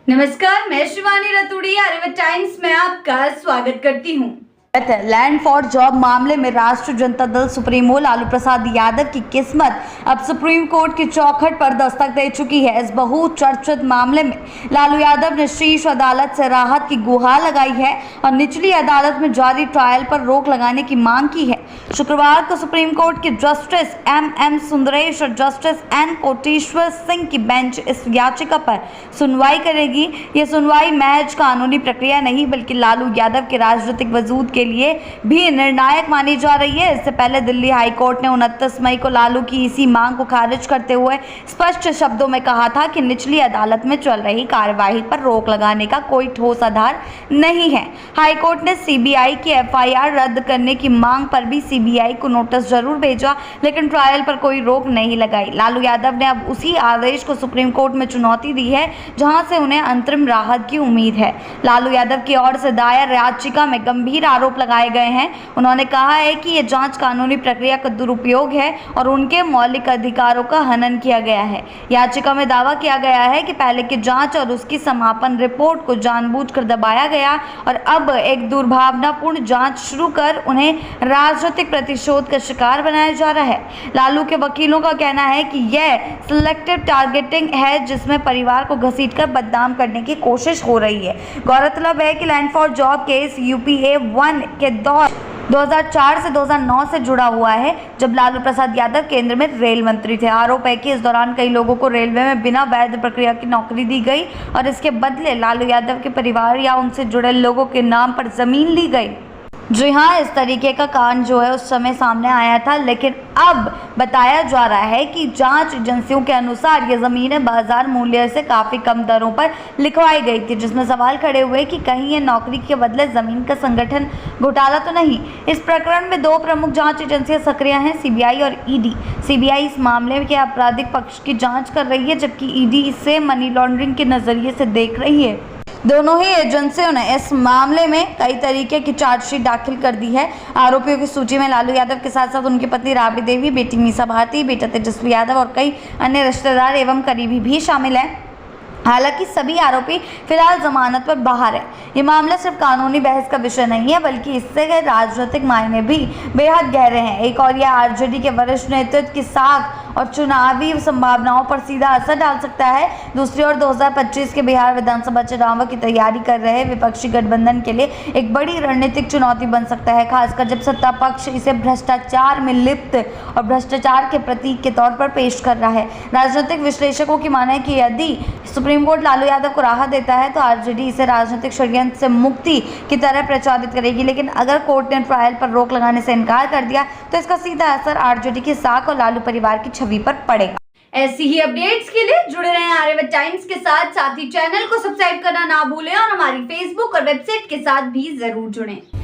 नमस्कार, मैं शिवानी रतूड़ी आर्यभट्ट टाइम्स में आपका स्वागत करती हूँ। लैंड फॉर जॉब मामले में राष्ट्रीय जनता दल सुप्रीमो लालू प्रसाद यादव की किस्मत अब सुप्रीम कोर्ट की चौखट पर दस्तक दे चुकी है। इस बहुचर्चित मामले में लालू यादव ने शीर्ष अदालत से राहत की गुहार लगाई है और निचली अदालत में जारी ट्रायल पर रोक लगाने की मांग की है। शुक्रवार को सुप्रीम कोर्ट की जस्टिस एम सुंदरेश और जस्टिस एन कोटेश्वर सिंह की बेंच इस याचिका पर सुनवाई करेगी। यह सुनवाई महज कानूनी प्रक्रिया नहीं बल्कि लालू यादव के राजनीतिक वजूद के लिए भी निर्णायक मानी जा रही है। इससे पहले दिल्ली हाई कोर्ट ने 29 मई को लालू की इसी मांग को खारिज करते हुए स्पष्ट शब्दों में कहा था कि निचली अदालत में चल रही कार्यवाही पर रोक लगाने का कोई ठोस आधार नहीं है। हाई कोर्ट ने सीबीआई की एफआईआर रद्द करने की मांग पर भी सीबीआई को नोटिस जरूर भेजा, लेकिन ट्रायल पर कोई रोक नहीं लगाई। लालू यादव ने अब उसी आदेश को सुप्रीम कोर्ट में चुनौती दी है जहां से उन्हें अंतरिम राहत की उम्मीद है। लालू यादव की ओर से दायर याचिका में गंभीर आरोप लगाए गए हैं। उन्होंने कहा है कि यह जांच कानूनी प्रक्रिया का दुरुपयोग है और उनके मौलिक अधिकारों का हनन किया गया है। याचिका में दावा किया गया है कि पहले की जांच और उसकी समापन रिपोर्ट को जानबूझकर दबाया गया और अब एक दुर्भावनापूर्ण जांच शुरू कर उन्हें राजनीतिक प्रतिशोध का शिकार बनाया जा रहा है। लालू के वकीलों का कहना है कि यह सिलेक्टिव टारगेटिंग है जिसमें परिवार को घसीटकर बदनाम करने की कोशिश हो रही है। गौरतलब है कि land for job case UPA 1 के दौर 2004 से 2009 से जुड़ा हुआ है, जब लालू प्रसाद यादव केंद्र में रेल मंत्री थे। आरोप है कि इस दौरान कई लोगों को रेलवे में बिना वैध प्रक्रिया की नौकरी दी गई और इसके बदले लालू यादव के परिवार या उनसे जुड़े लोगों के नाम पर जमीन ली गई। जी हाँ, इस तरीके का कांड जो है उस समय सामने आया था, लेकिन अब बताया जा रहा है कि जांच एजेंसियों के अनुसार ये ज़मीनें बाजार मूल्य से काफ़ी कम दरों पर लिखवाई गई थी, जिसमें सवाल खड़े हुए कि कहीं ये नौकरी के बदले ज़मीन का संगठन घोटाला तो नहीं। इस प्रकरण में दो प्रमुख जांच एजेंसियां सक्रिय हैं, सीबीआई और ईडी। सीबीआई इस मामले के आपराधिक पक्ष की जाँच कर रही है, जबकि ईडी इसे मनी लॉन्ड्रिंग के नज़रिए से देख रही है। दोनों ही एजेंसियों ने इस मामले में कई तरीके की चार्जशीट दाखिल कर दी है। आरोपियों की सूची में लालू यादव के साथ साथ उनकी पत्नी राबड़ी देवी, बेटी मीसा भारती, बेटा तेजस्वी यादव और कई अन्य रिश्तेदार एवं करीबी भी शामिल हैं। हालांकि सभी आरोपी फिलहाल जमानत पर बाहर है। ये मामला सिर्फ कानूनी बहस का विषय नहीं है, बल्कि इससे राजनीतिक मायने भी बेहद गहरे हैं। एक और यह आरजेडी के वरिष्ठ नेतृत्व की साख और चुनावी संभावनाओं पर सीधा असर डाल सकता है। दूसरी ओर 2025 के बिहार विधानसभा चुनाव की तैयारी कर रहे विपक्षी गठबंधन के लिए एक बड़ी रणनीतिक चुनौती बन सकता है, खासकर जब सत्ता पक्ष इसे भ्रष्टाचार में लिप्त और भ्रष्टाचार के प्रतीक के तौर पर पेश कर रहा है। राजनीतिक विश्लेषकों की माने कि यदि सुप्रीम कोर्ट लालू यादव को राहत देता है तो आरजेडी इसे राजनीतिक षड्यंत्र से मुक्ति की तरह प्रचारित करेगी, लेकिन अगर कोर्ट ने ट्रायल पर रोक लगाने से इनकार कर दिया तो इसका सीधा असर आरजेडी की साख और लालू परिवार की छवि पर पड़ेगा। ऐसी ही अपडेट्स के लिए जुड़े रहें आर्यभट्ट टाइम्स के साथ ही चैनल को सब्सक्राइब करना ना भूलें और हमारी फेसबुक और वेबसाइट के साथ भी जरूर जुड़ें।